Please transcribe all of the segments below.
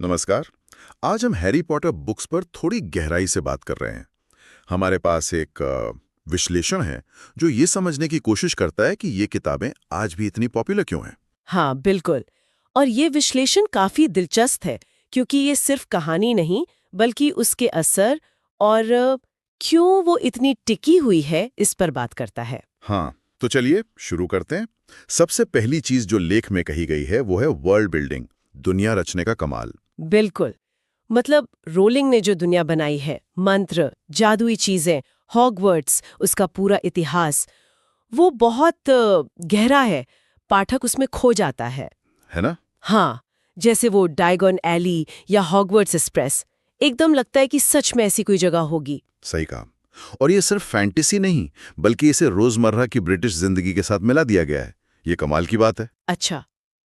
नमस्कार। आज हम हैरी पॉटर बुक्स पर थोड़ी गहराई से बात कर रहे हैं। हमारे पास एक विश्लेषण है जो ये समझने की कोशिश करता है कि ये किताबें आज भी इतनी पॉपुलर क्यों हैं। हाँ, बिल्कुल। और ये विश्लेषण काफी दिलचस्प है क्योंकि ये सिर्फ कहानी नहीं बल्कि उसके असर और क्यों वो इतनी टिकी हुई है इस पर बात करता है। हाँ, तो चलिए शुरू करते हैं। सबसे पहली चीज जो लेख में कही गई है वो है वर्ल्ड बिल्डिंग, दुनिया रचने का कमाल। बिल्कुल। मतलब रोलिंग ने जो दुनिया बनाई है, मंत्र, जादुई चीजें, हॉगवर्ट्स, उसका पूरा इतिहास, वो बहुत गहरा है। पाठक उसमें खो जाता है ना? हाँ, जैसे वो डायगन एली या हॉगवर्ट्स एक्सप्रेस, एकदम लगता है कि सच में ऐसी कोई जगह होगी। सही कहा। और ये सिर्फ फैंटेसी नहीं, बल्कि इसे रोजमर्रा की ब्रिटिश जिंदगी के साथ मिला दिया गया है। ये कमाल की बात है। अच्छा,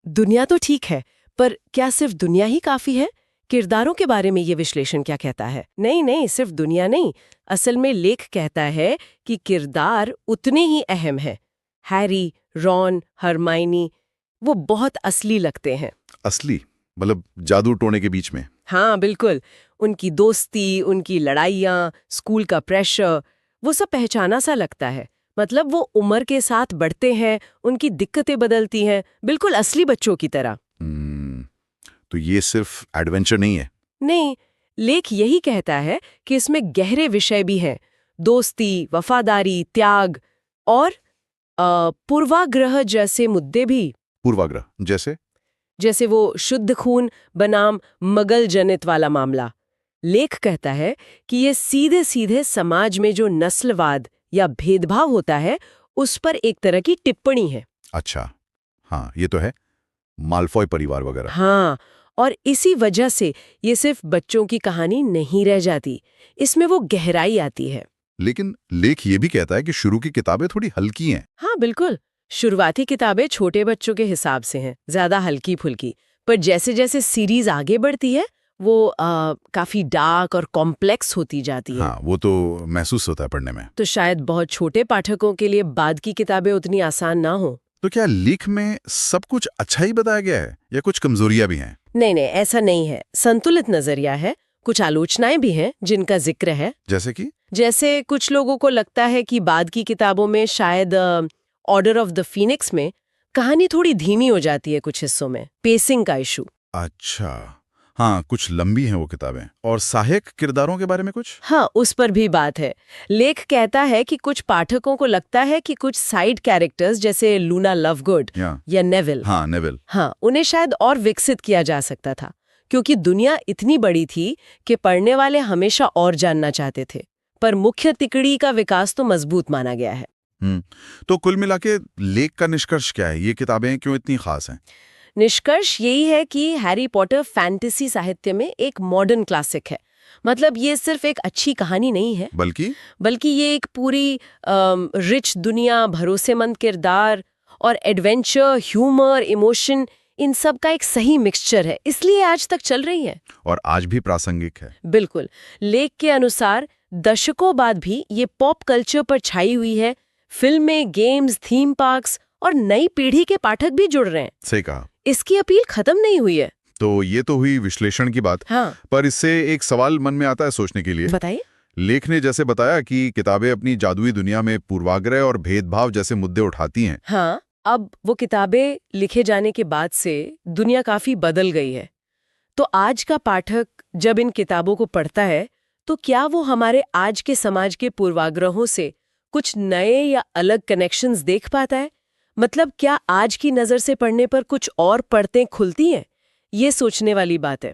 दुनिया तो ठीक है, पर क्या सिर्फ दुनिया ही काफी है? किरदारों के बारे में ये विश्लेषण क्या कहता है? नहीं नहीं, सिर्फ दुनिया नहीं। असल में लेख कहता है कि किरदार उतने ही अहम हैं। हैरी, रॉन, हरमाइनी, वो बहुत असली लगते हैं। असली मतलब जादू टोने के बीच में। हाँ, बिल्कुल। उनकी दोस्ती, उनकी लड़ाइयाँ, स्कूल का प्रेशर, वो सब पहचाना सा लगता है। मतलब वो उम्र के साथ बढ़ते हैं, उनकी दिक्कतें बदलती हैं, बिल्कुल असली बच्चों की तरह। तो ये सिर्फ एडवेंचर नहीं है। नहीं, लेख यही कहता है कि इसमें गहरे विषय भी हैं। दोस्ती, वफादारी, त्याग और पूर्वाग्रह जैसे मुद्दे भी। पूर्वाग्रह जैसे वो शुद्ध खून बनाम मगल जनित वाला मामला। लेख कहता है कि ये सीधे सीधे समाज में जो नस्लवाद या भेदभाव होता है उस पर एक तरह की टिप्पणी है। अच्छा, हाँ ये तो है। माल्फॉय परिवार वगैरह। हाँ, और इसी वजह से ये सिर्फ बच्चों की कहानी नहीं रह जाती, इसमें वो गहराई आती है। लेकिन लेख ये भी कहता है कि शुरू की किताबें थोड़ी हल्की हैं। हाँ, बिल्कुल। शुरुआती किताबें छोटे बच्चों के हिसाब से हैं, ज्यादा हल्की फुल्की। पर जैसे जैसे सीरीज आगे बढ़ती है वो काफी डार्क और कॉम्प्लेक्स होती जाती है। हाँ, वो तो महसूस होता है पढ़ने में। तो शायद बहुत छोटे पाठकों के लिए बाद की किताबें उतनी आसान ना हो। तो क्या लेख में सब कुछ अच्छा ही बताया गया है या कुछ कमजोरियां भी हैं? नहीं नहीं, ऐसा नहीं है। संतुलित नजरिया है। कुछ आलोचनाएं भी हैं जिनका जिक्र है। जैसे कुछ लोगों को लगता है कि बाद की किताबों में शायद ऑर्डर ऑफ द फीनिक्स में कहानी थोड़ी धीमी हो जाती है, कुछ हिस्सों में पेसिंग का इशू। अच्छा, हाँ कुछ लंबी हैं वो किताबें। और सहायक किरदारों के बारे में कुछ? हाँ, उस पर भी बात है। लेख कहता है कि कुछ पाठकों को लगता है कि कुछ साइड कैरेक्टर्स जैसे लूना लवगुड या नेविल, हाँ, उन्हें शायद और विकसित किया जा सकता था, क्योंकि दुनिया इतनी बड़ी थी कि पढ़ने वाले हमेशा और जानना चाहते थे। पर मुख्य तिकड़ी का विकास तो मजबूत माना गया है। तो कुल मिला के लेख का निष्कर्ष क्या है? ये किताबें क्यों इतनी खास हैं? निष्कर्ष यही है कि हैरी पॉटर फैंटेसी साहित्य में एक मॉडर्न क्लासिक है। मतलब ये सिर्फ एक अच्छी कहानी नहीं है, बल्कि ये एक पूरी रिच दुनिया, भरोसेमंद किरदार और एडवेंचर, ह्यूमर, इमोशन, इन सब का एक सही मिक्सचर है। इसलिए आज तक चल रही है और आज भी प्रासंगिक है। बिल्कुल। लेख के अनुसार दशकों बाद भी ये पॉप कल्चर पर छाई हुई है। फिल्में, गेम्स, थीम पार्क्स और नई पीढ़ी के पाठक भी जुड़ रहे हैं। सही कहा। इसकी अपील खत्म नहीं हुई है। तो ये तो हुई विश्लेषण की बात। हाँ। पर इससे एक सवाल मन में आता है सोचने के लिए। बताइए। लेख ने जैसे बताया कि किताबें अपनी जादुई दुनिया में पूर्वाग्रह और भेदभाव जैसे मुद्दे उठाती हैं। हाँ, अब वो किताबें लिखे जाने के बाद से दुनिया काफी बदल गई है। तो आज का पाठक जब इन किताबों को पढ़ता है तो क्या वो हमारे आज के समाज के पूर्वाग्रहों से कुछ नए या अलग कनेक्शंस देख पाता है? मतलब क्या आज की नज़र से पढ़ने पर कुछ और परतें खुलती हैं? ये सोचने वाली बात है।